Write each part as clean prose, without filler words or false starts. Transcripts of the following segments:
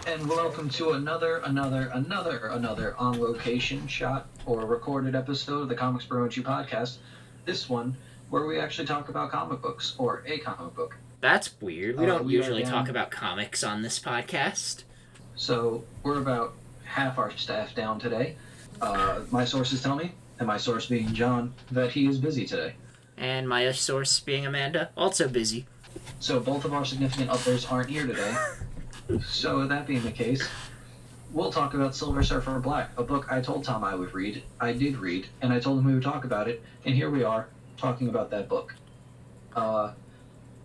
and welcome to another on location shot or recorded episode of the Comics Brew podcast. This one where we actually talk about comic books or a comic book. That's weird. We don't usually talk about comics on this podcast. So we're about half our staff down today. My sources tell me, and my source being John, that he is busy today. And my source being Amanda, also busy. So both of our significant others aren't here today. So that being the case, we'll talk about Silver Surfer Black, a book I told Tom I would read. I did read, and I told him we would talk about it, and here we are, talking about that book.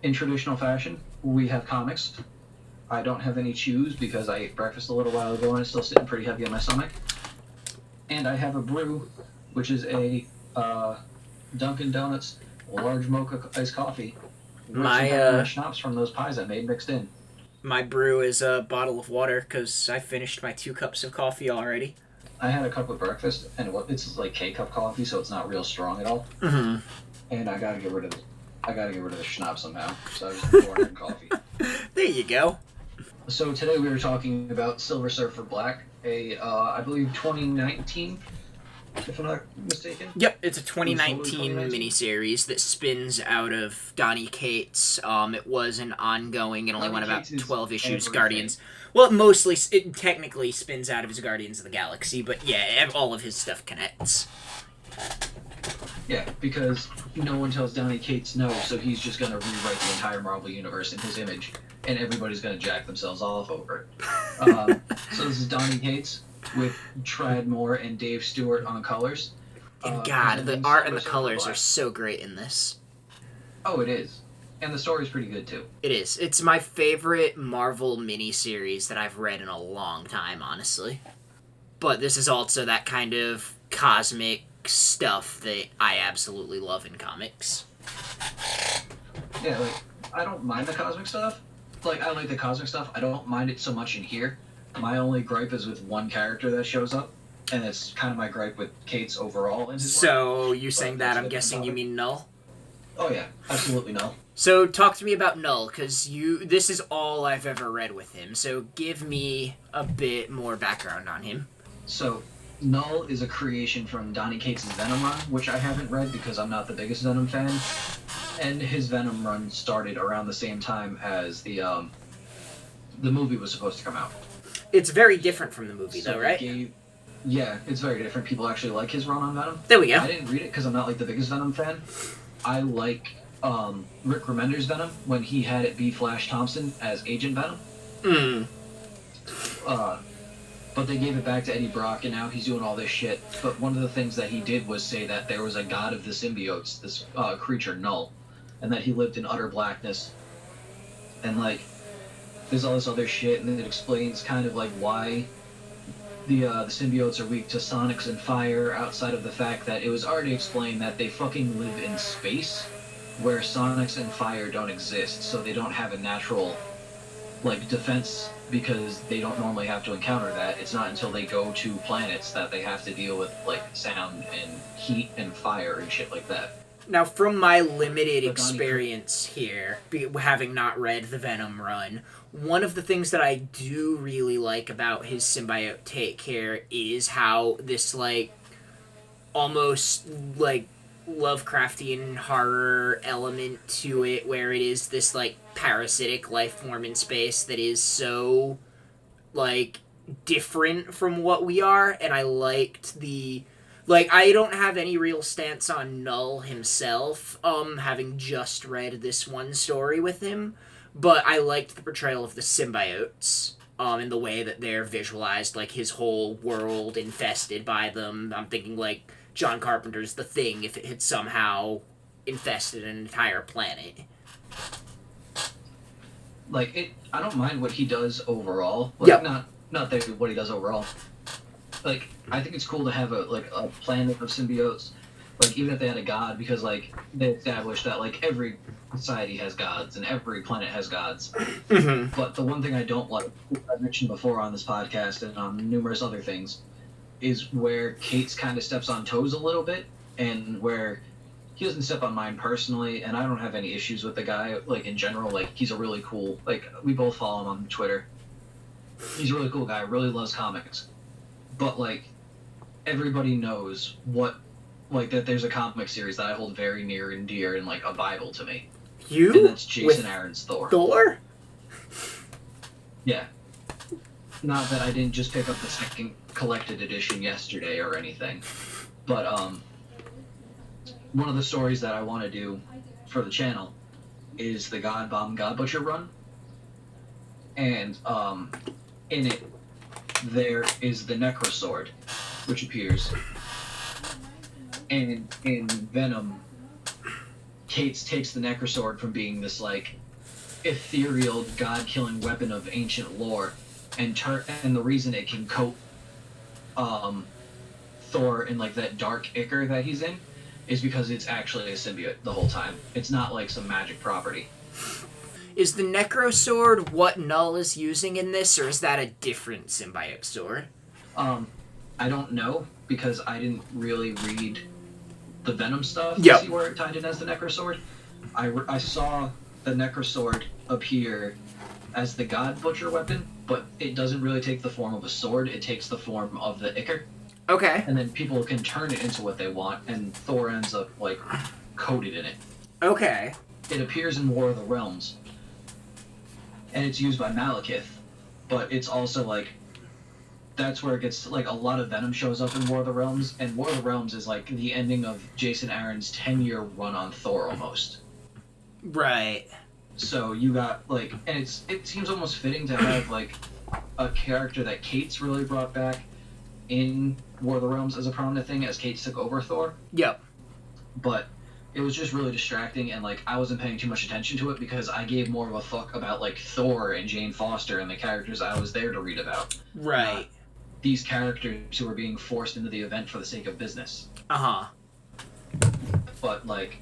In traditional fashion, we have comics. I don't have any chews because I ate breakfast a little while ago and it's still sitting pretty heavy on my stomach. And I have a brew, which is a Dunkin' Donuts large mocha iced coffee. My schnapps from those pies I made mixed in. My brew is a bottle of water because I finished my 2 cups of coffee already. I had a cup with breakfast, and it's like K-cup coffee, so it's not real strong at all. Mm-hmm. And I gotta get rid of the schnapps somehow, so I just poured in coffee. There you go. So today we were talking about Silver Surfer Black, I believe 2019, if I'm not mistaken. Yep, it's a 2019 miniseries that spins out of Donny Cates. It was an ongoing, it only went about 12 issues, Guardians. Well, it technically spins out of his Guardians of the Galaxy, but yeah, all of his stuff connects. Yeah, because no one tells Donny Cates no, so he's just going to rewrite the entire Marvel Universe in his image, and everybody's going to jack themselves off over it. So this is Donny Cates with Tradd Moore and Dave Stewart on colors. And God, the art and the colors are so great in this. Oh, it is. And the story's pretty good, too. It is. It's my favorite Marvel miniseries that I've read in a long time, honestly. But this is also that kind of cosmic stuff that I absolutely love in comics. Yeah, I don't mind the cosmic stuff. I like the cosmic stuff. I don't mind it so much in here. My only gripe is with one character that shows up, and it's kind of my gripe with Cates overall in his So, you saying that, I'm guessing you mean Null? Oh yeah, absolutely Null. So, talk to me about Null, because this is all I've ever read with him, so give me a bit more background on him. So, Null is a creation from Donny Cates' Venom run, which I haven't read because I'm not the biggest Venom fan, and his Venom run started around the same time as the movie was supposed to come out. It's very different from the movie, though, right? Yeah, it's very different. People actually like his run on Venom. There we go. I didn't read it because I'm not the biggest Venom fan. I like Rick Remender's Venom when he had it be Flash Thompson as Agent Venom. But they gave it back to Eddie Brock, and now he's doing all this shit. But one of the things that he did was say that there was a god of the symbiotes, this creature, Null, and that he lived in utter blackness. And, there's all this other shit, and then it explains kind of, why the symbiotes are weak to sonics and fire, outside of the fact that it was already explained that they fucking live in space, where sonics and fire don't exist, so they don't have a natural, defense, because they don't normally have to encounter that. It's not until they go to planets that they have to deal with, sound and heat and fire and shit like that. Now, from my limited experience here, having not read the Venom run, one of the things that I do really like about his symbiote take here is how this, almost, Lovecraftian horror element to it, where it is this, parasitic life form in space that is so, different from what we are, and I liked the... I don't have any real stance on Null himself, having just read this one story with him, but I liked the portrayal of the symbiotes, in the way that they're visualized, his whole world infested by them. I'm thinking, John Carpenter's The Thing, if it had somehow infested an entire planet. I don't mind what he does overall. Not that what he does overall. I think it's cool to have a planet of symbiotes, even if they had a god, because they established that every society has gods and every planet has gods. Mm-hmm. But the one thing I don't like, I mentioned before on this podcast and on numerous other things, is where Cates kind of steps on toes a little bit, and where he doesn't step on mine personally, and I don't have any issues with the guy, in general. He's a really cool, we both follow him on Twitter. He's a really cool guy, really loves comics. But, like, everybody knows that there's a comic series that I hold very near and dear and, like, a Bible to me. You? And that's Jason Aaron's Thor. Thor? Yeah. Not that I didn't just pick up the second collected edition yesterday or anything. But, one of the stories that I want to do for the channel is the God Bomb God Butcher run. And, in it, there is the Necrosword, which appears. And in Venom, Cates takes the Necrosword from being this, like, ethereal, god-killing weapon of ancient lore, and the reason it can coat Thor in, like, that dark ichor that he's in is because it's actually a symbiote the whole time. It's not, like, some magic property. Is the Necrosword what Null is using in this, or is that a different symbiote sword? I don't know, because I didn't really read the Venom stuff Yep. to see where it tied in as the Necrosword. I saw the Necrosword appear as the God Butcher weapon, but it doesn't really take the form of a sword, it takes the form of the ichor. Okay. And then people can turn it into what they want, and Thor ends up, like, coated in it. Okay. It appears in War of the Realms, and it's used by Malekith, but it's also, like, that's where it gets, like, a lot of Venom shows up in War of the Realms, and War of the Realms is, like, the ending of Jason Aaron's 10-year run on Thor, almost. Right. So you got, like, and it seems almost fitting to have, like, a character that Cates really brought back in War of the Realms as a prominent thing as Cates took over Thor. Yep. But it was just really distracting, and, like, I wasn't paying too much attention to it because I gave more of a fuck about, like, Thor and Jane Foster and the characters I was there to read about. Right. These characters who were being forced into the event for the sake of business. Uh-huh. But, like,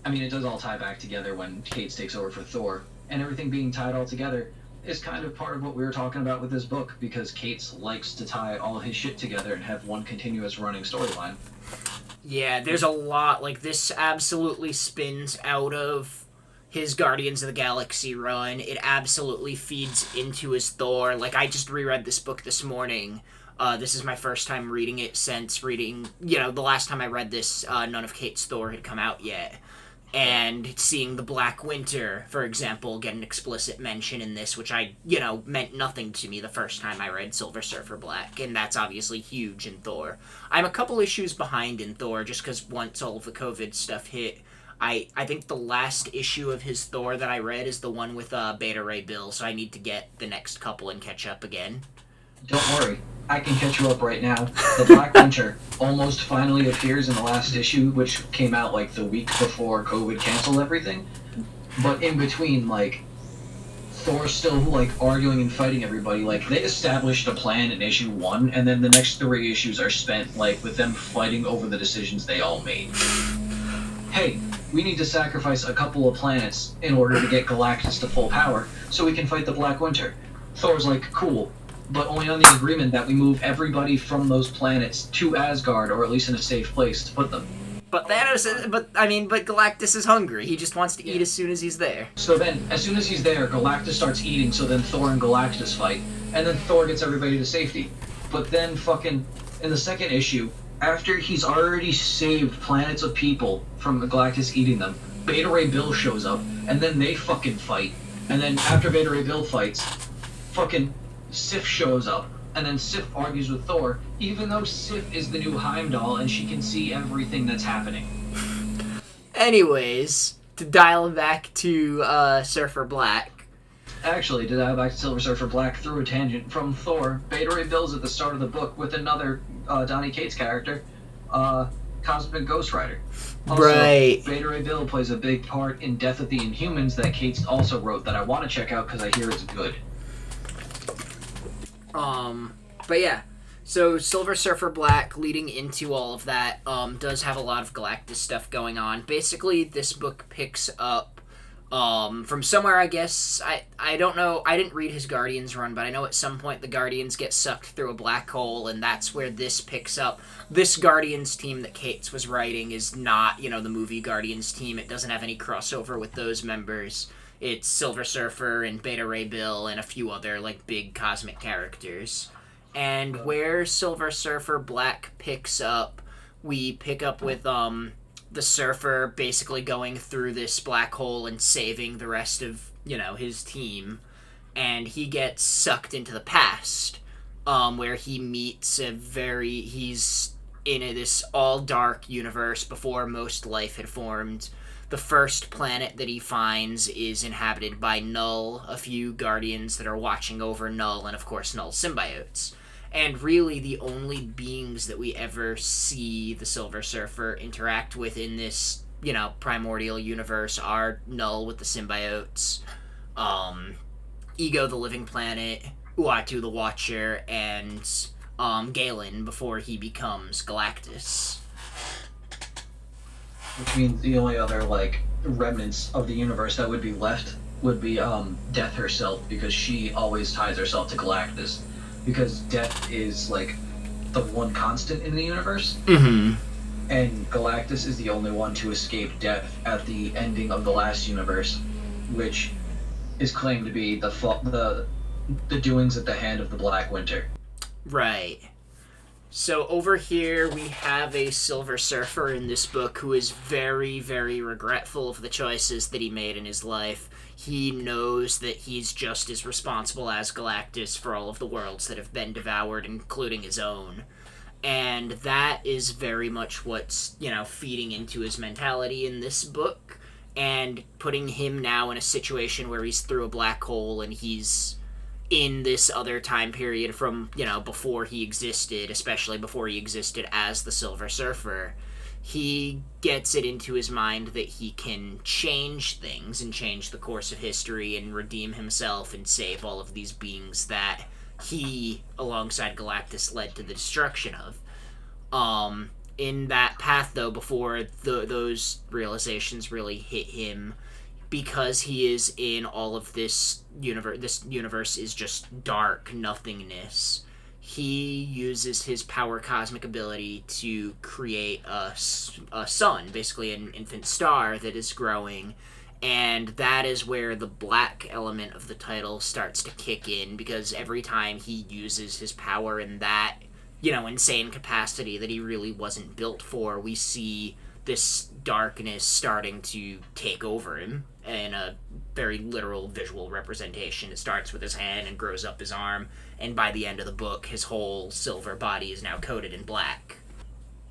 I mean, it does all tie back together when Cates takes over for Thor, and everything being tied all together is kind of part of what we were talking about with this book, because Cates likes to tie all his shit together and have one continuous running storyline. Yeah, there's a lot, like, this absolutely spins out of his Guardians of the Galaxy run. It absolutely feeds into his Thor. Like, I just reread this book this morning. This is my first time reading it since reading, the last time I read this, none of Cates' Thor had come out yet. And seeing the Black Winter, for example, get an explicit mention in this, which meant nothing to me the first time I read Silver Surfer Black, and that's obviously huge in Thor. I'm a couple issues behind in Thor, just because once all of the COVID stuff hit, I think the last issue of his Thor that I read is the one with Beta Ray Bill, so I need to get the next couple and catch up again. Don't worry, I can catch you up right now. The Black Winter almost finally appears in the last issue, which came out, like, the week before COVID canceled everything. But in between, like, Thor's still, like, arguing and fighting everybody. Like, they established a plan in issue 1, and then the next 3 issues are spent, like, with them fighting over the decisions they all made. Hey, we need to sacrifice a couple of planets in order to get Galactus to full power, so we can fight the Black Winter. Thor's like, cool, but only on the agreement that we move everybody from those planets to Asgard, or at least in a safe place to put them. But Galactus is hungry. He just wants to eat as soon as he's there. So then, as soon as he's there, Galactus starts eating, so then Thor and Galactus fight, and then Thor gets everybody to safety. But then fucking, in the second issue, after he's already saved planets of people from Galactus eating them, Beta Ray Bill shows up, and then they fucking fight. And then after Beta Ray Bill fights, fucking Sif shows up, and then Sif argues with Thor, even though Sif is the new Heimdall and she can see everything that's happening. Anyways, to dial back to Surfer Black. Actually, to dial back to Silver Surfer Black through a tangent from Thor, Beta Ray Bill's at the start of the book with another Donny Cates character, Cosmic Ghost Rider. Also, right. Beta Ray Bill plays a big part in Death of the Inhumans that Cates also wrote that I want to check out because I hear it's good. But yeah, so Silver Surfer Black, leading into all of that, does have a lot of Galactus stuff going on. Basically, this book picks up, from somewhere, I guess, I don't know, I didn't read his Guardians run, but I know at some point the Guardians get sucked through a black hole, and that's where this picks up. This Guardians team that Cates was writing is not, the movie Guardians team. It doesn't have any crossover with those members. It's Silver Surfer and Beta Ray Bill and a few other like big cosmic characters. And where Silver Surfer Black picks up, we pick up with the Surfer basically going through this black hole and saving the rest of, his team. And he gets sucked into the past, where he meets he's in this all dark universe before most life had formed. The first planet that he finds is inhabited by Null, a few Guardians that are watching over Null, and of course Null's symbiotes. And really the only beings that we ever see the Silver Surfer interact with in this, primordial universe are Null with the symbiotes, Ego the Living Planet, Uatu the Watcher, and Galen before he becomes Galactus. Which means the only other, remnants of the universe that would be left would be, Death herself, because she always ties herself to Galactus. Because Death is, the one constant in the universe. Mm-hmm. And Galactus is the only one to escape death at the ending of the last universe, which is claimed to be the doings at the hand of the Black Winter. Right. So over here we have a Silver Surfer in this book who is very, very regretful of the choices that he made in his life. He knows that he's just as responsible as Galactus for all of the worlds that have been devoured, including his own. And that is very much what's, feeding into his mentality in this book, and putting him now in a situation where he's through a black hole and he's in this other time period from, before he existed, especially before he existed as the Silver Surfer. He gets it into his mind that he can change things and change the course of history and redeem himself and save all of these beings that he, alongside Galactus, led to the destruction of. In that path, though, before those realizations really hit him, because he is in all of this universe is just dark nothingness, he uses his power cosmic ability to create a sun, basically an infant star that is growing, and that is where the black element of the title starts to kick in, because every time he uses his power in that, insane capacity that he really wasn't built for, we see this darkness starting to take over him in a very literal visual representation. It starts with his hand and grows up his arm, and by the end of the book, his whole silver body is now coated in black.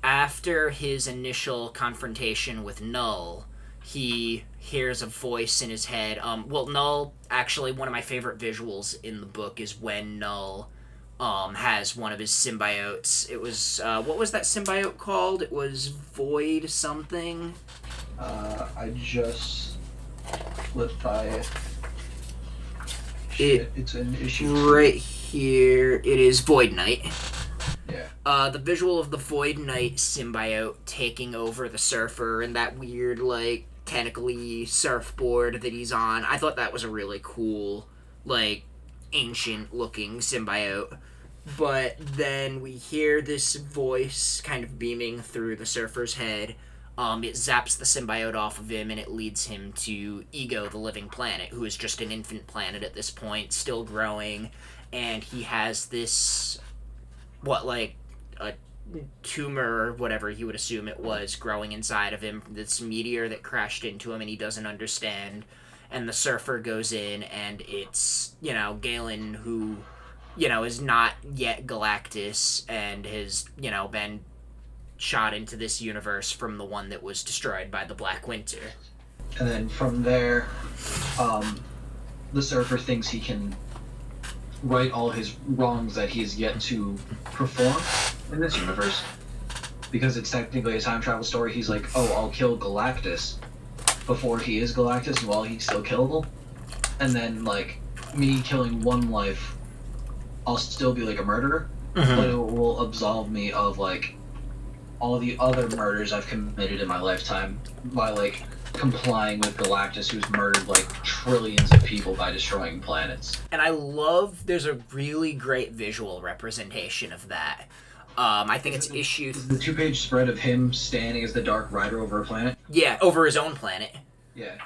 After his initial confrontation with Null, he hears a voice in his head. Null, actually, one of my favorite visuals in the book is when Null has one of his symbiotes. It was, what was that symbiote called? It was Void something? I just flipped by it. Shit, it's an issue. Right here, it is Void Knight. Yeah. The visual of the Void Knight symbiote taking over the Surfer and that weird, tentacly surfboard that he's on. I thought that was a really cool, ancient-looking symbiote. But then we hear this voice kind of beaming through the Surfer's head. It zaps the symbiote off of him, and it leads him to Ego, the Living Planet, who is just an infant planet at this point, still growing, and he has this, a tumor or whatever he would assume it was growing inside of him, this meteor that crashed into him, and he doesn't understand. And the Surfer goes in, and it's, Galen, who, is not yet Galactus, and has, been shot into this universe from the one that was destroyed by the Black Winter. And then from there, the Surfer thinks he can right all his wrongs that he has yet to perform in this universe. Because it's technically a time travel story, he's like, oh, I'll kill Galactus before he is Galactus while he's still killable. And then, me killing one life, I'll still be, a murderer. Mm-hmm. But it will absolve me of, all the other murders I've committed in my lifetime by, complying with Galactus, who's murdered, trillions of people by destroying planets. And I love, there's a really great visual representation of that. I think it's issue... The 2-page spread of him standing as the Dark Rider over a planet? Yeah, over his own planet. Yeah.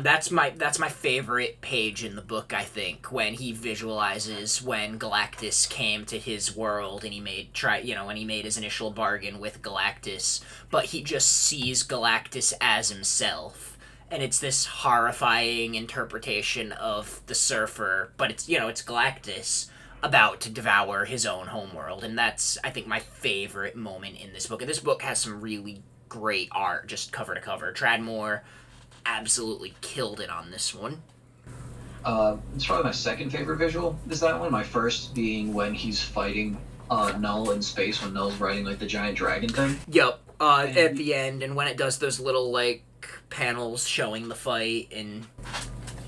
That's my favorite page in the book, I think, when he visualizes when Galactus came to his world and he when he made his initial bargain with Galactus, but he just sees Galactus as himself. And it's this horrifying interpretation of the Surfer, but it's Galactus about to devour his own homeworld, and that's, I think, my favorite moment in this book. And this book has some really great art, just cover to cover. Tradmore absolutely killed it on this one. It's probably my second favorite visual, is that one. My first being when he's fighting Null in space, when Null's riding like the giant dragon thing. Yep. At the end, and when it does those little like panels showing the fight, and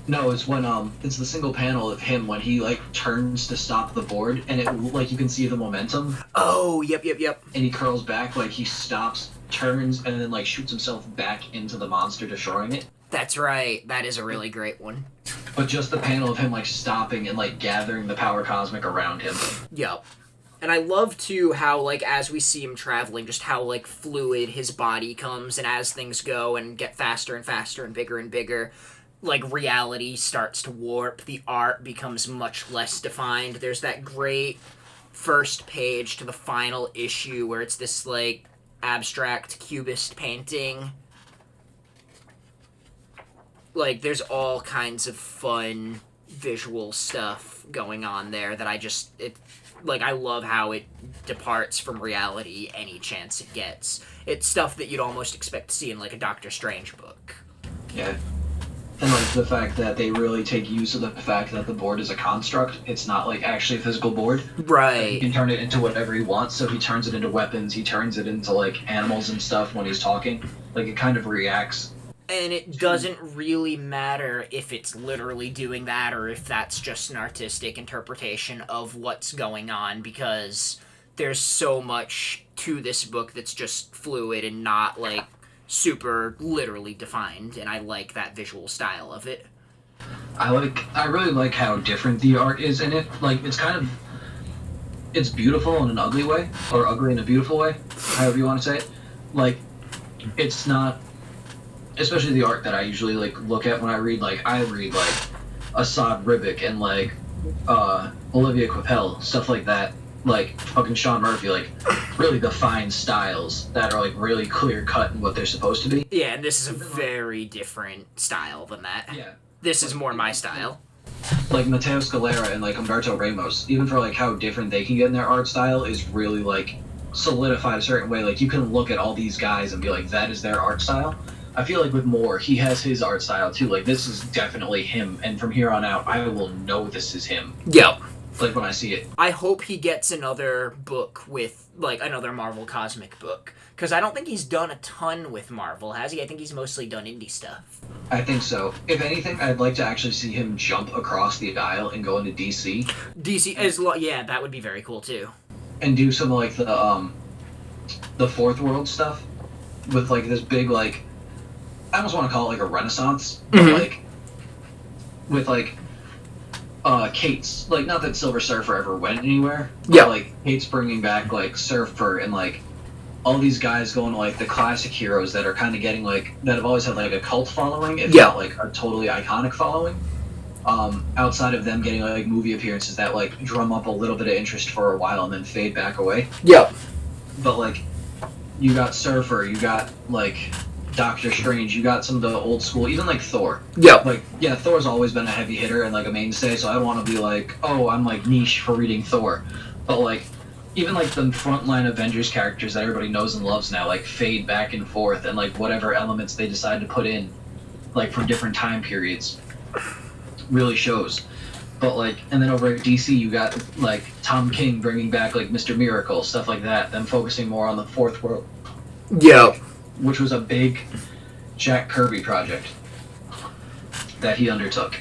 no, it's when it's the single panel of him when he like turns to stop the board, and it like you can see the momentum. Oh, yep. And he curls back, like he stops, turns, and then like shoots himself back into the monster, destroying it. That's right. That is a really great one. But just the panel of him like stopping and like gathering the power cosmic around him. Yep. And I love, too, how, like, as we see him traveling, just how, like, fluid his body comes, and as things go and get faster and faster and bigger, like, reality starts to warp, the art becomes much less defined. There's that great first page to the final issue where it's this, like, abstract cubist painting. Like, there's all kinds of fun visual stuff going on there that I love how it departs from reality any chance it gets. It's stuff that you'd almost expect to see in, like, a Doctor Strange book. Yeah. And, like, the fact that they really take use of the fact that the board is a construct. It's not, like, actually a physical board. Right. He can turn it into whatever he wants, so he turns it into weapons, he turns it into, like, animals and stuff when he's talking. Like, it kind of reacts. And it doesn't really matter if it's literally doing that or if that's just an artistic interpretation of what's going on, because there's so much to this book that's just fluid and not, like, super literally defined, and I like that visual style of it. I really like how different the art is in it. Like, it's beautiful in an ugly way, or ugly in a beautiful way, however you want to say it. Like, it's not... Especially the art that I usually like look at when I read Assad Ribic and like Olivia Coipel, stuff like that, like fucking Sean Murphy, like really defined styles that are like really clear cut in what they're supposed to be. Yeah, and this is a very different style than that. Yeah. This is more my style. Like Matteo Scalera and like Umberto Ramos, even for like how different they can get in their art style, is really like solidified a certain way. Like you can look at all these guys and be like, that is their art style. I feel like with Moore, he has his art style too. Like, this is definitely him, and from here on out, I will know this is him. Yep. Like, when I see it. I hope he gets another book with, like, another Marvel Cosmic book. Because I don't think he's done a ton with Marvel, has he? I think he's mostly done indie stuff. I think so. If anything, I'd like to actually see him jump across the aisle and go into DC. Yeah, that would be very cool, too. And do some, like, the Fourth World stuff. With, like, this big, like... I almost want to call it like a renaissance, but like with like Kate's, like, not that Silver Surfer ever went anywhere, but like Kate's bringing back like Surfer and like all these guys going to like the classic heroes that are kind of getting like that have always had like a cult following, if not like a totally iconic following. Outside of them getting like movie appearances that like drum up a little bit of interest for a while and then fade back away. But like you got Surfer, you got like Doctor Strange, you got some of the old school, even like Thor. Like, yeah, Thor's always been a heavy hitter and like a mainstay, so I don't want to be like, oh, I'm like niche for reading Thor. But like, even like the frontline Avengers characters that everybody knows and loves now, like fade back and forth, and like whatever elements they decide to put in, like from different time periods, really shows. But like, and then over at DC, you got like Tom King bringing back like Mr. Miracle, stuff like that, them focusing more on the Fourth World. Which was a big Jack Kirby project that he undertook.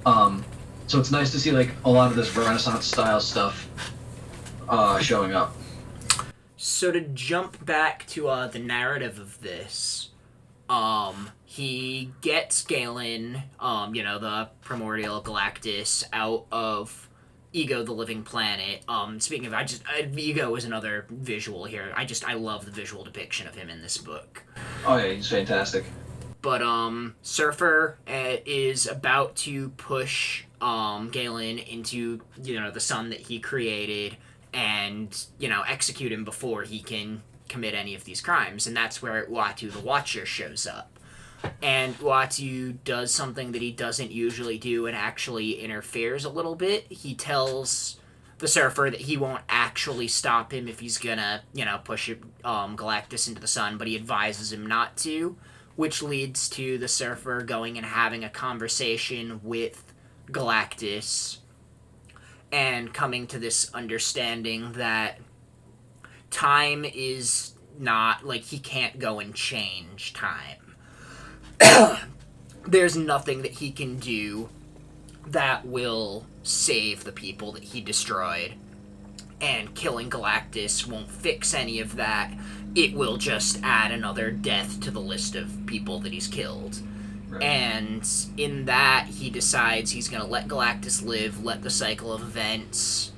So it's nice to see like a lot of this Renaissance style stuff showing up. So to jump back to the narrative of this, he gets Galen, the primordial Galactus, out of Ego, the Living Planet. Speaking of, Ego is another visual here. I love the visual depiction of him in this book. Oh yeah, he's fantastic. But Surfer is about to push Galen into, the sun that he created and, execute him before he can commit any of these crimes. And that's where Uatu the Watcher shows up. And Uatu does something that he doesn't usually do and actually interferes a little bit. He tells the Surfer that he won't actually stop him if he's gonna, push Galactus into the sun, but he advises him not to, which leads to the Surfer going and having a conversation with Galactus and coming to this understanding that time is not, he can't go and change time. There's nothing that he can do that will save the people that he destroyed, and killing Galactus won't fix any of that. It will just add another death to the list of people that he's killed. Right. And in that, he decides he's going to let Galactus live, let the cycle of events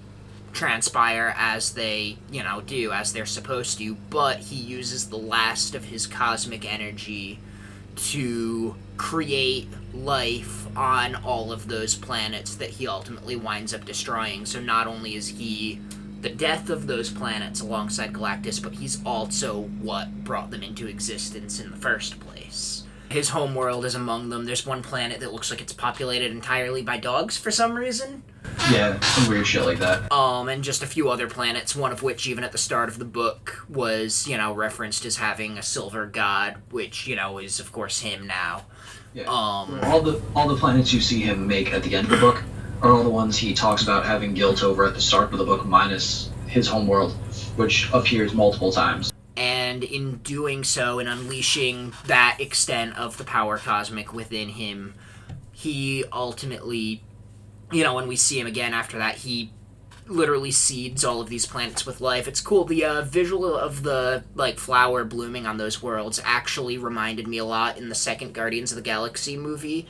transpire as they, do, as they're supposed to, but he uses the last of his cosmic energy to create life on all of those planets that he ultimately winds up destroying. So not only is he the death of those planets alongside Galactus, but he's also what brought them into existence in the first place. His homeworld is among them. There's one planet that looks like it's populated entirely by dogs for some reason. Yeah, some weird shit like that. And just a few other planets, one of which, even at the start of the book, was, referenced as having a silver god, which, is, of course, him now. Yeah. All the planets you see him make at the end of the book are all the ones he talks about having guilt over at the start of the book, minus his homeworld, which appears multiple times. And in doing so, and unleashing that extent of the power cosmic within him, he ultimately, when we see him again after that, he literally seeds all of these planets with life. It's cool. The visual of the, flower blooming on those worlds actually reminded me a lot in the second Guardians of the Galaxy movie,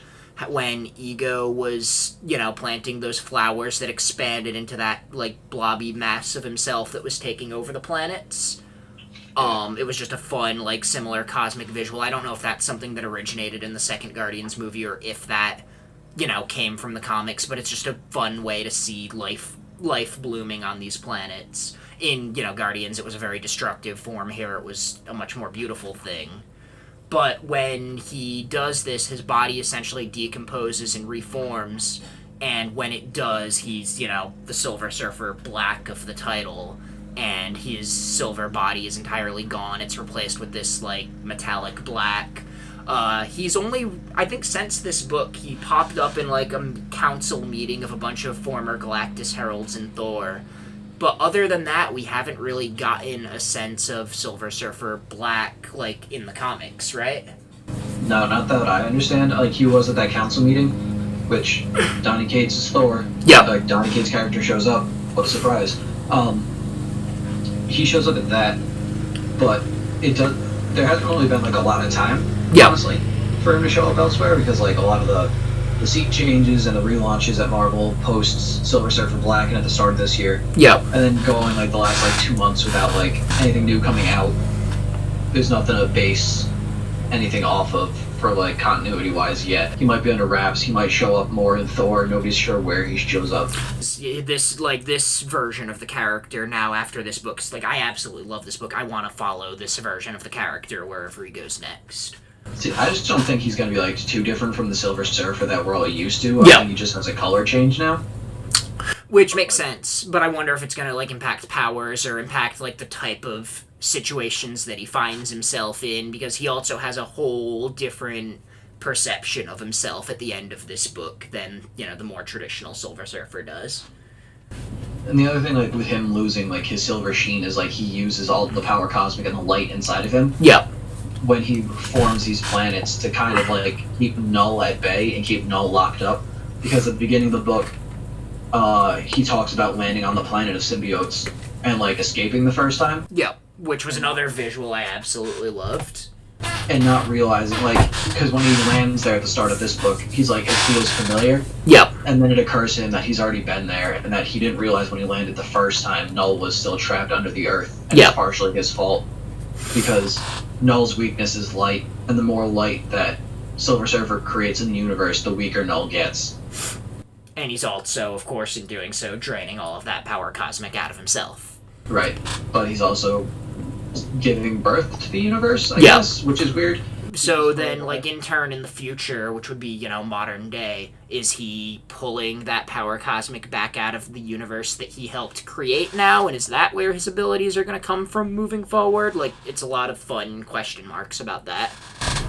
when Ego was, planting those flowers that expanded into that, blobby mass of himself that was taking over the planets. It was just a fun, similar cosmic visual. I don't know if that's something that originated in the second Guardians movie or if that, came from the comics, but it's just a fun way to see life blooming on these planets. In, Guardians, it was a very destructive form. Here, it was a much more beautiful thing. But when he does this, his body essentially decomposes and reforms, and when it does, he's, the Silver Surfer Black of the title, and his silver body is entirely gone. It's replaced with this, metallic black. He's only, I think since this book, he popped up in, a council meeting of a bunch of former Galactus heralds in Thor. But other than that, we haven't really gotten a sense of Silver Surfer Black, in the comics, right? No, not that I understand. He was at that council meeting, which Donny Cates is Thor. Yeah. Donny Cates' character shows up. What a surprise. He shows up at that, but there hasn't really been a lot of time, honestly, for him to show up elsewhere, because a lot of the seat changes and the relaunches at Marvel posts Silver Surfer Black and at the start of this year. Yep. And then going the last 2 months without anything new coming out. There's nothing to base anything off of for continuity wise yet. He might be under wraps, he might show up more in Thor, nobody's sure where he shows up. This version of the character now after this book, I absolutely love this book. I want to follow this version of the character wherever he goes next. See, I just don't think he's going to be too different from the Silver Surfer that we're all used to. Yeah. I think he just has a color change now. Which makes sense, but I wonder if it's going to impact powers or impact the type of situations that he finds himself in, because he also has a whole different perception of himself at the end of this book than, the more traditional Silver Surfer does. And the other thing, with him losing, his silver sheen is, he uses all the power cosmic and the light inside of him. Yep. When he forms these planets to kind of, keep Null at bay and keep Null locked up. Because at the beginning of the book, he talks about landing on the planet of symbiotes and, escaping the first time. Yep. Which was another visual I absolutely loved. And not realizing, because when he lands there at the start of this book, he's it feels familiar. Yep. And then it occurs to him that he's already been there, and that he didn't realize when he landed the first time, Null was still trapped under the earth. And it's partially his fault, because Null's weakness is light, and the more light that Silver Surfer creates in the universe, the weaker Null gets. And he's also, of course, in doing so, draining all of that power cosmic out of himself. Right. But he's also giving birth to the universe, I guess, which is weird. So then, like, in turn, in the future, which would be, modern day, is he pulling that power cosmic back out of the universe that he helped create now? And is that where his abilities are going to come from moving forward? Like, it's a lot of fun question marks about that.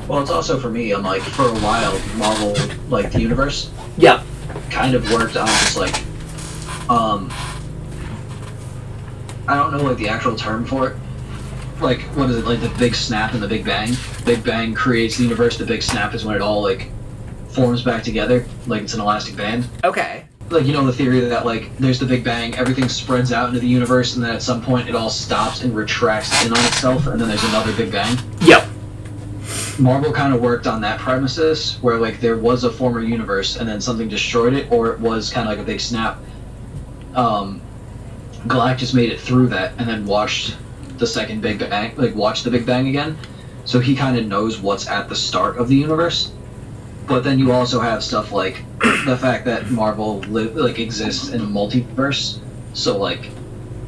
Well, it's also, for me, I'm like, for a while, Marvel, like, the universe... Yeah. ...kind of worked on just, like, I don't know, like, the actual term for it. Like, what is it, like the Big Snap and the Big Bang? Big Bang creates the universe, the Big Snap is when it all, like, forms back together, like it's an elastic band. Okay. Like, the theory that, like, there's the Big Bang, everything spreads out into the universe, and then at some point it all stops and retracts in on itself, and then there's another Big Bang. Yep. Marvel kind of worked on that premises, where, like, there was a former universe, and then something destroyed it, or it was kind of like a big snap. Galactus made it through that, and then watched the second Big Bang, like, watch the Big Bang again, so he kind of knows what's at the start of the universe. But then you also have stuff like the fact that Marvel exists in a multiverse, so, like,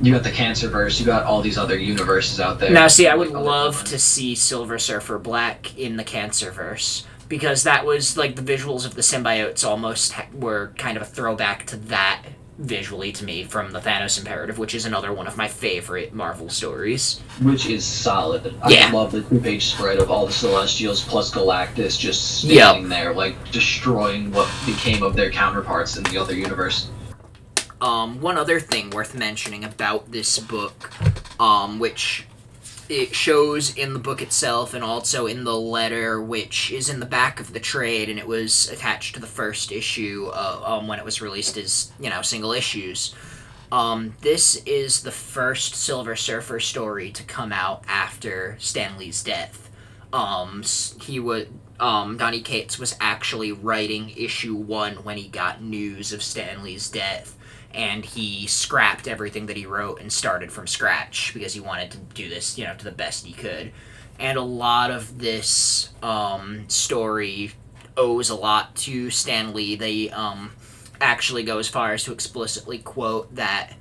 you got the Cancerverse, you got all these other universes out there. Now, see, I would love to see Silver Surfer Black in the Cancerverse, because that was, like, the visuals of the symbiotes almost were kind of a throwback to that visually to me from the Thanos Imperative, which is another one of my favorite Marvel stories. Which is solid. Yeah. I love the 2-page spread of all the Celestials plus Galactus just standing there, like, destroying what became of their counterparts in the other universe. One other thing worth mentioning about this book, which it shows in the book itself and also in the letter, which is in the back of the trade, and it was attached to the first issue when it was released as, single issues. This is the first Silver Surfer story to come out after Stan Lee's death. Donny Cates was actually writing issue 1 when he got news of Stan Lee's death, and he scrapped everything that he wrote and started from scratch because he wanted to do this, to the best he could. And a lot of this story owes a lot to Stan Lee. They actually go as far as to explicitly quote that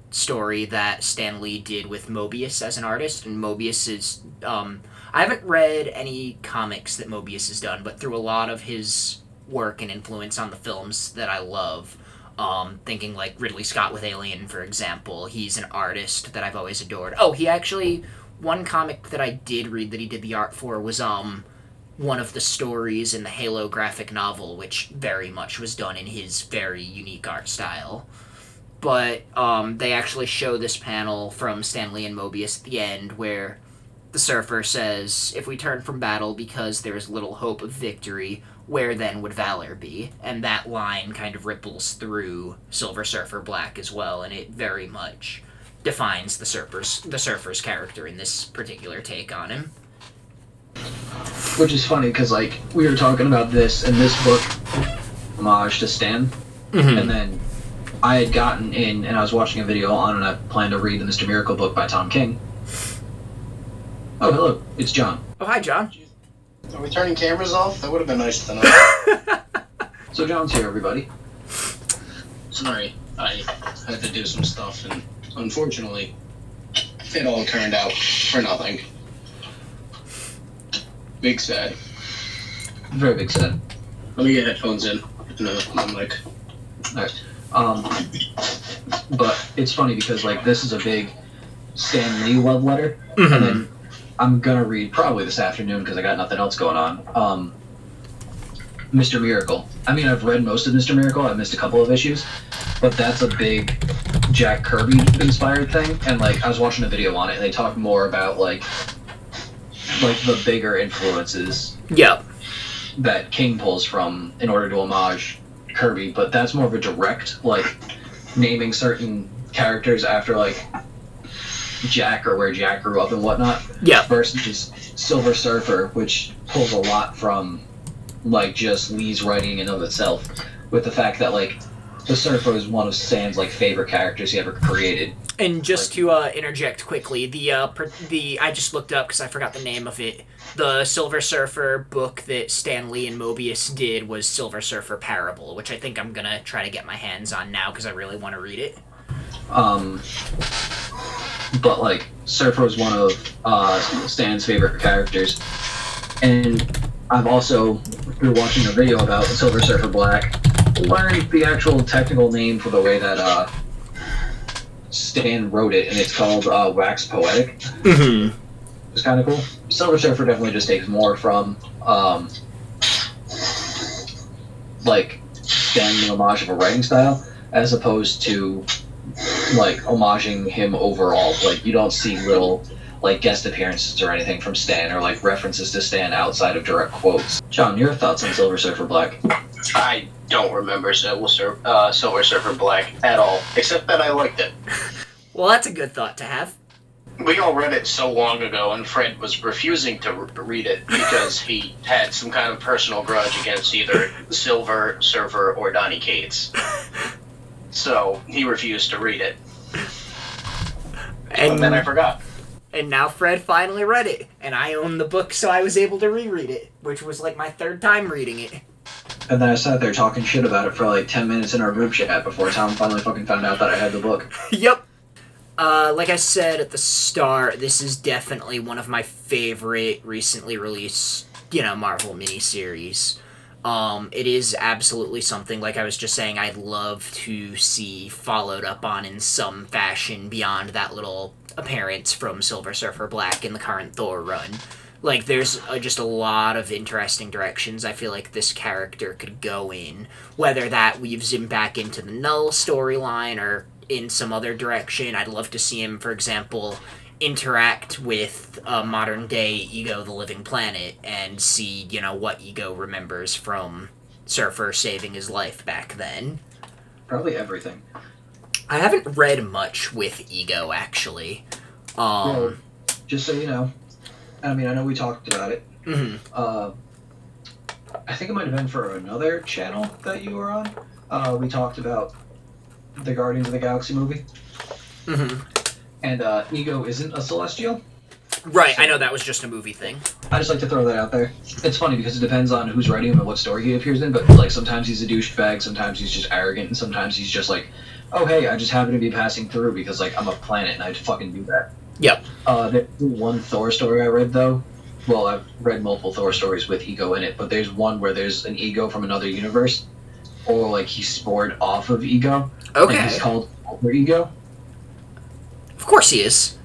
story that Stan Lee did with Mobius as an artist. And Mobius is... I haven't read any comics that Mobius has done, but through a lot of his work and influence on the films that I love... thinking like Ridley Scott with Alien, for example. He's an artist that I've always adored. Oh, he actually... One comic that I did read that he did the art for was one of the stories in the Halo graphic novel, which very much was done in his very unique art style. But they actually show this panel from Stan Lee and Mobius at the end where the Surfer says, "If we turn from battle because there is little hope of victory, where then would valor be?" And that line kind of ripples through Silver Surfer Black as well, and it very much defines the Surfer's character in this particular take on him. Which is funny, because, like, we were talking about this, and this book, homage to Stan, and then I had gotten in, and I was watching a video on, and I planned to read the Mr. Miracle book by Tom King. Oh, hello, it's John. Oh, hi, John. Are we turning cameras off? That would have been nice to know. So John's here, everybody. Sorry, I had to do some stuff, and unfortunately, it all turned out for nothing. Big sad. Very big sad. Let me get headphones in. No, I'm like... Alright. But it's funny because, like, this is a big Stan Lee love letter, and then I'm gonna read probably this afternoon because I got nothing else going on. Mr. Miracle. I mean, I've read most of Mr. Miracle. I've missed a couple of issues, but that's a big Jack Kirby inspired thing. And, like, I was watching a video on it, and they talk more about like the bigger influences. Yep. That King pulls from in order to homage Kirby, but that's more of a direct, like, naming certain characters after, like, Jack or where Jack grew up and whatnot. Yeah. Versus just Silver Surfer, which pulls a lot from, like, just Lee's writing in of itself, with the fact that, like, the Surfer is one of Stan's like favorite characters he ever created. And just to interject quickly, the I just looked up because I forgot the name of it. The Silver Surfer book that Stan Lee and Mobius did was Silver Surfer Parable, which I think I'm gonna try to get my hands on now because I really want to read it. But like Surfer was one of Stan's favorite characters, and I've also, through watching a video about Silver Surfer Black, learned the actual technical name for the way that Stan wrote it, and it's called Wax Poetic. Mm-hmm. It's kind of cool. Silver Surfer definitely just takes more from like Stan homage of a writing style, as opposed to like homaging him overall. Like you don't see little like guest appearances or anything from Stan or like references to Stan outside of direct quotes. John, your thoughts on Silver Surfer Black? I don't remember Silver Surfer Black at all, except that I liked it. Well, that's a good thought to have. We all read it so long ago, and Fred was refusing to read it because he had some kind of personal grudge against either Silver Surfer or Donny Cates. So he refused to read it. And then I forgot. And now Fred finally read it, and I own the book, so I was able to reread it, which was like my third time reading it. And then I sat there talking shit about it for like 10 minutes in our group chat before Tom finally fucking found out that I had the book. Yep. Like I said at the start, this is definitely one of my favorite recently released, Marvel miniseries. It is absolutely something, like I was just saying, I'd love to see followed up on in some fashion beyond that little appearance from Silver Surfer Black in the current Thor run. Like, there's just a lot of interesting directions I feel like this character could go in, whether that weaves him back into the Null storyline or in some other direction. I'd love to see him, for example, interact with modern-day Ego the Living Planet and see, what Ego remembers from Surfer saving his life back then. Probably everything. I haven't read much with Ego, actually. Well, just so you know, I mean, I know we talked about it. Mm-hmm. I think it might have been for another channel that you were on. We talked about the Guardians of the Galaxy movie. Mm-hmm. And Ego isn't a Celestial. Right, so, I know that was just a movie thing. I just like to throw that out there. It's funny because it depends on who's writing him and what story he appears in, but like sometimes he's a douchebag, sometimes he's just arrogant, and sometimes he's just like, oh hey, I just happen to be passing through because like I'm a planet and I fucking do that. Yep. There's one Thor story I read though. Well, I've read multiple Thor stories with Ego in it, but there's one where there's an Ego from another universe, or like he's spored off of Ego. Okay. And he's called Alter Ego. Of course he is.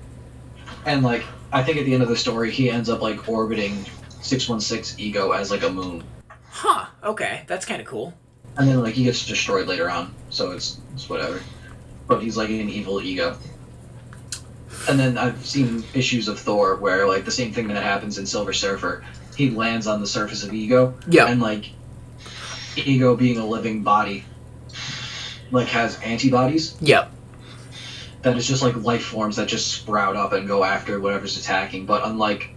And like, I think at the end of the story, he ends up like orbiting 616 Ego as like a moon. Huh. Okay, that's kind of cool. And then like he gets destroyed later on, so it's whatever. But he's like an evil Ego. And then I've seen issues of Thor where like the same thing that happens in Silver Surfer, he lands on the surface of Ego. Yeah. And like Ego being a living body, like has antibodies. Yep. That is just like life forms that just sprout up and go after whatever's attacking. But unlike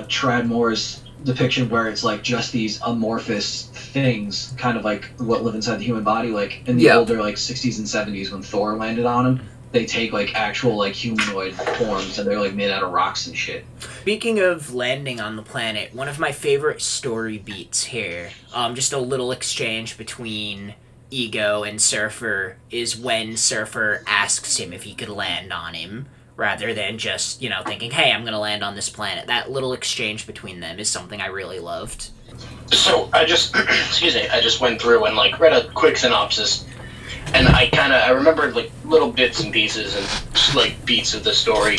Tradmore's depiction where it's like just these amorphous things, kind of like what live inside the human body, like in the older like 60s and 70s when Thor landed on him, they take like actual like humanoid forms and they're like made out of rocks and shit. Speaking of landing on the planet, one of my favorite story beats here, just a little exchange between Ego and Surfer, is when Surfer asks him if he could land on him, rather than just, thinking, hey, I'm gonna land on this planet. That little exchange between them is something I really loved. So, I just, I just went through and, like, read a quick synopsis, and I remembered, like, little bits and pieces and, like, beats of the story.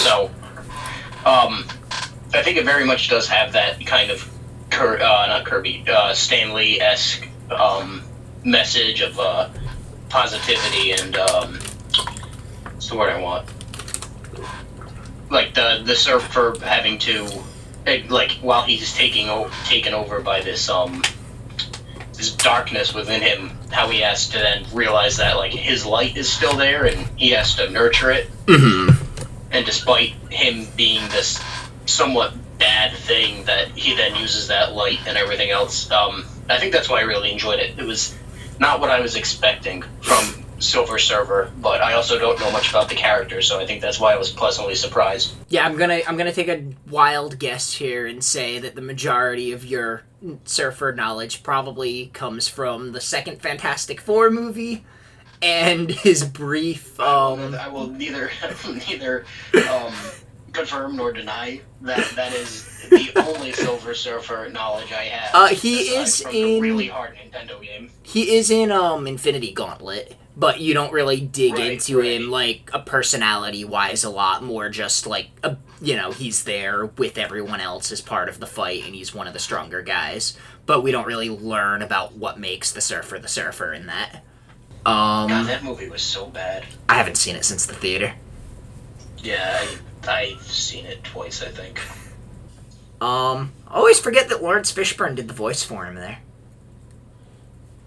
So, I think it very much does have that kind of, Stan Lee-esque, message of, positivity and, what's the word I want? Like, the Surfer having to, like, while he's taken over by this, this darkness within him, how he has to then realize that, like, his light is still there and he has to nurture it. Mm-hmm. And despite him being this somewhat bad thing that he then uses that light and everything else. I think that's why I really enjoyed it. It was not what I was expecting from Silver Surfer, but I also don't know much about the character, so I think that's why I was pleasantly surprised. Yeah, I'm gonna take a wild guess here and say that the majority of your Surfer knowledge probably comes from the second Fantastic Four movie and his brief. I will neither confirm nor deny that. That is the only Silver Surfer knowledge I have. He is from in the really hard Nintendo game. He is in Infinity Gauntlet, but you don't really dig into him like a personality-wise a lot. More just like he's there with everyone else as part of the fight, and he's one of the stronger guys. But we don't really learn about what makes the Surfer in that. God, that movie was so bad. I haven't seen it since the theater. Yeah, I've seen it twice, I think. Always forget that Lawrence Fishburne did the voice for him there.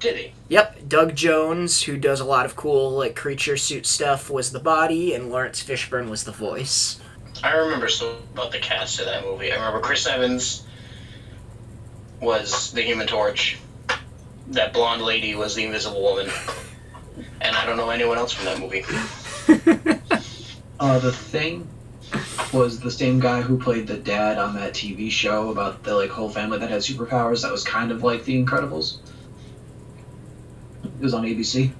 Did he? Yep, Doug Jones, who does a lot of cool like creature suit stuff, was the body, and Lawrence Fishburne was the voice. I remember so about the cast of that movie. I remember Chris Evans was the Human Torch. That blonde lady was the Invisible Woman. And I don't know anyone else from that movie. The Thing was the same guy who played the dad on that TV show about the like whole family that had superpowers. That was kind of like The Incredibles. It was on ABC.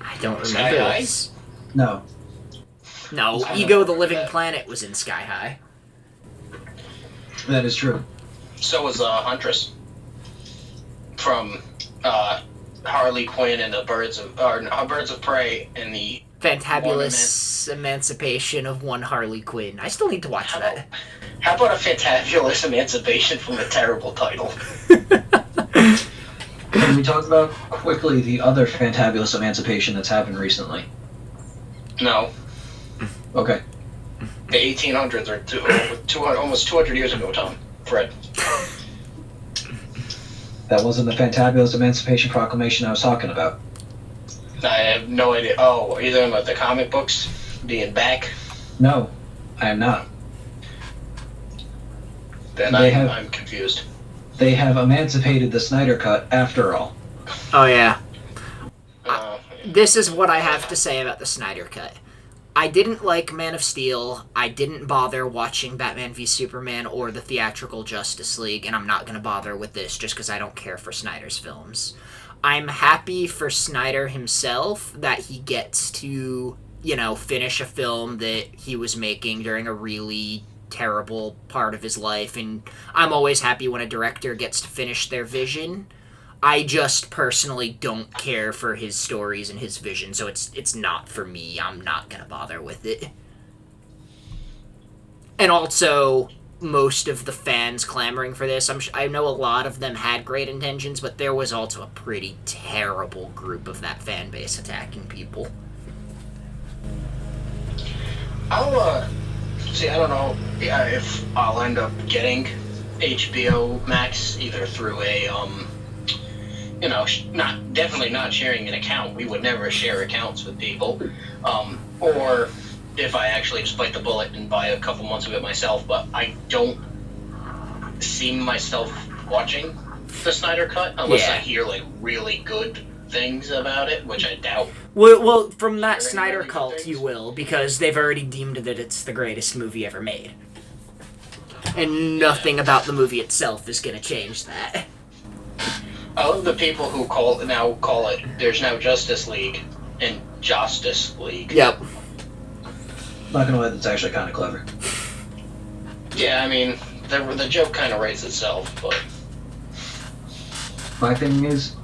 I don't Sky remember High? this. No. No, Ego the Living Planet was in Sky High. That is true. So was Huntress from Harley Quinn and the Birds of Prey and the Fantabulous Emancipation of One Harley Quinn. I still need to watch that. How about a Fantabulous Emancipation from a terrible title? Can we talk about quickly the other fantabulous emancipation that's happened recently? No. Okay. The 1800s or almost 200 years ago, Tom. Fred. That wasn't the fantabulous Emancipation Proclamation I was talking about. I have no idea. Oh, are you talking about the comic books being back? No, I am not. Then I'm confused. They have emancipated the Snyder Cut after all. Oh, yeah. Uh, This is what I have to say about the Snyder Cut. I didn't like Man of Steel. I didn't bother watching Batman v Superman or the theatrical Justice League, and I'm not going to bother with this just because I don't care for Snyder's films. I'm happy for Snyder himself that he gets to, finish a film that he was making during a really terrible part of his life, and I'm always happy when a director gets to finish their vision. I just personally don't care for his stories and his vision, so it's not for me. I'm not gonna bother with it. And also, most of the fans clamoring for this, I know a lot of them had great intentions, but there was also a pretty terrible group of that fan base attacking people. See, I don't know if I'll end up getting HBO Max either through a, definitely not sharing an account. We would never share accounts with people. Or if I actually just bite the bullet and buy a couple months of it myself. But I don't see myself watching the Snyder Cut unless I hear, really good things about it, which I doubt. Well, from that Snyder cult, you will, because they've already deemed that it's the greatest movie ever made. And nothing about the movie itself is going to change that. I love the people who call it, there's now Justice League and Justice League. Yep. Not gonna lie, that's actually kind of clever. Yeah, I mean, the joke kind of writes itself, but... My thing is,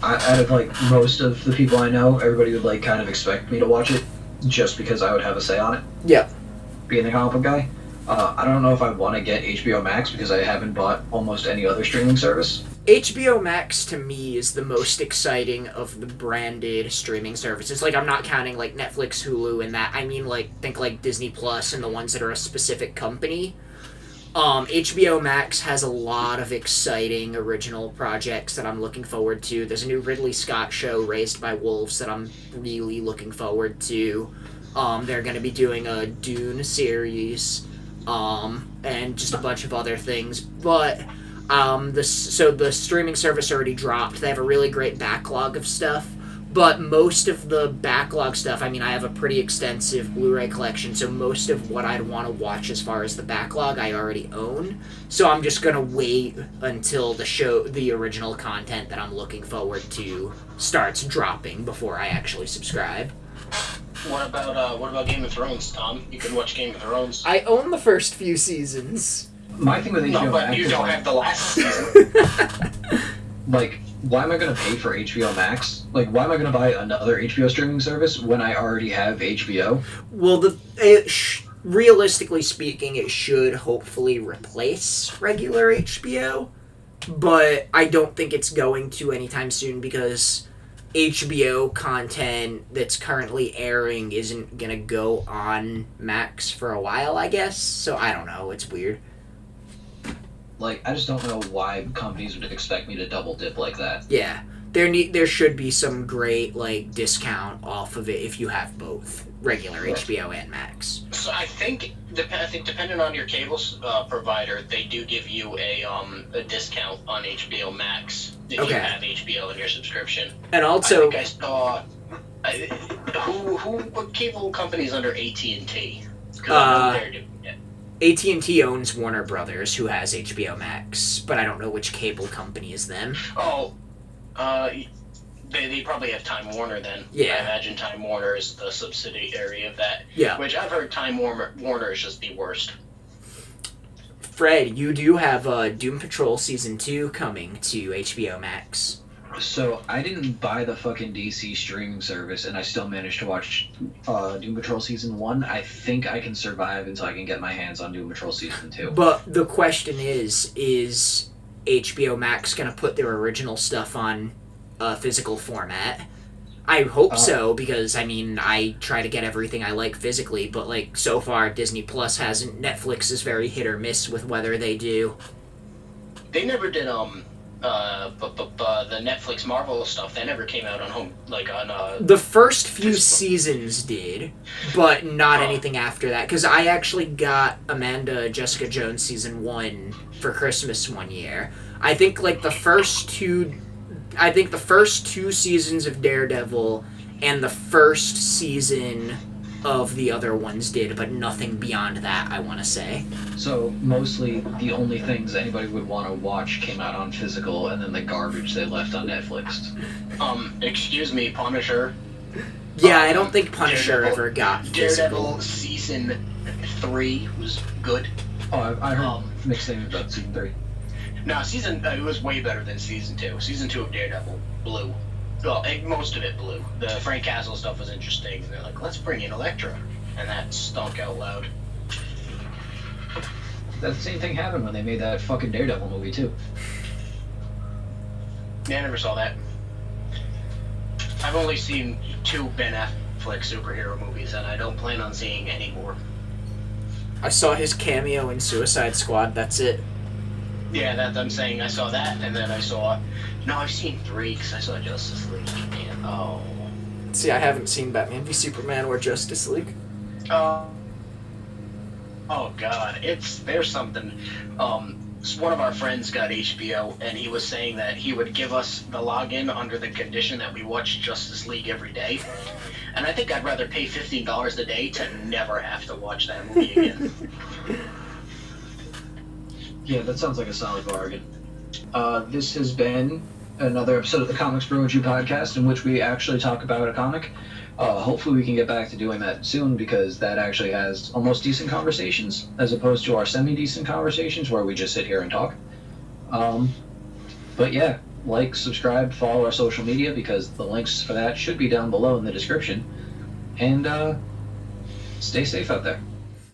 out of, most of the people I know, everybody would, kind of expect me to watch it just because I would have a say on it. Yep. Being a comic book guy. I don't know if I want to get HBO Max because I haven't bought almost any other streaming service. HBO Max, to me, is the most exciting of the branded streaming services. I'm not counting, Netflix, Hulu, and that. I mean, think, Disney Plus and the ones that are a specific company. HBO Max has a lot of exciting original projects that I'm looking forward to. There's a new Ridley Scott show, Raised by Wolves, that I'm really looking forward to. They're going to be doing a Dune series. and just a bunch of other things. But the streaming service already dropped. They have a really great backlog of stuff. But most of the backlog stuff, I mean, I have a pretty extensive Blu-ray collection, so most of what I'd want to watch as far as the backlog I already own. So I'm just gonna wait until the original content that I'm looking forward to starts dropping before I actually subscribe. What about Game of Thrones, Tom? You can watch Game of Thrones. I own the first few seasons. My thing with HBO No, but Max you is don't like, have the last season. like, why am I going to pay for HBO Max? Like, why am I going to buy another HBO streaming service when I already have HBO? Well, realistically speaking, it should hopefully replace regular HBO, but I don't think it's going to anytime soon because HBO content that's currently airing isn't going to go on Max for a while, I guess. So I don't know. It's weird. Like, I just don't know why companies would expect me to double dip like that. Yeah. There should be some great, like, discount off of it if you have both regular HBO and Max. So I think depending on your cable provider, they do give you a discount on HBO Max if you have HBO in your subscription. And also, I think I saw what cable companies under AT&T? Because I know they're doing it. AT&T owns Warner Brothers, who has HBO Max, but I don't know which cable company is them. Oh, they probably have Time Warner then. Yeah. I imagine Time Warner is the subsidiary of that. Yeah. Which I've heard Time Warner is just the worst. Fred, you do have Doom Patrol Season 2 coming to HBO Max. So, I didn't buy the fucking DC streaming service, and I still managed to watch Doom Patrol Season 1. I think I can survive until I can get my hands on Doom Patrol Season 2. But the question is HBO Max going to put their original stuff on physical format? I hope so, because, I mean, I try to get everything I like physically, but, like, so far Disney Plus hasn't. Netflix is very hit or miss with whether they do. They never did, the Netflix Marvel stuff, that never came out on home, like on the first few seasons did, but not anything after that. Because I actually got Amanda Jessica Jones Season 1 for Christmas one year. I think the first two seasons of Daredevil and the first season of the other ones did, but nothing beyond that, I want to say. So, mostly the only things anybody would want to watch came out on physical, and then the garbage they left on Netflix. Excuse me, Punisher. Yeah, I don't think Punisher Daredevil, ever got physical. Daredevil Season 3 was good. Oh, I heard mixed things about Season 3. No, it was way better than Season 2. Season 2 of Daredevil blew. Well, most of it blew. The Frank Castle stuff was interesting. They're like, let's bring in Elektra. And that stunk out loud. That same thing happened when they made that fucking Daredevil movie, too. Yeah, I never saw that. I've only seen 2 Ben Affleck superhero movies, and I don't plan on seeing any more. I saw his cameo in Suicide Squad, that's it. Yeah, I'm saying I saw that, and then I saw... No, I've seen 3, because I saw Justice League, and See, I haven't seen Batman v Superman or Justice League. Oh God, there's something. One of our friends got HBO, and he was saying that he would give us the login under the condition that we watch Justice League every day. And I think I'd rather pay $15 a day to never have to watch that movie again. Yeah, that sounds like a solid bargain. This has been another episode of the Comics Brew and Chew podcast in which we actually talk about a comic. Hopefully we can get back to doing that soon, because that actually has almost decent conversations as opposed to our semi-decent conversations where we just sit here and talk. But yeah, like, subscribe, follow our social media, because the links for that should be down below in the description. And stay safe out there.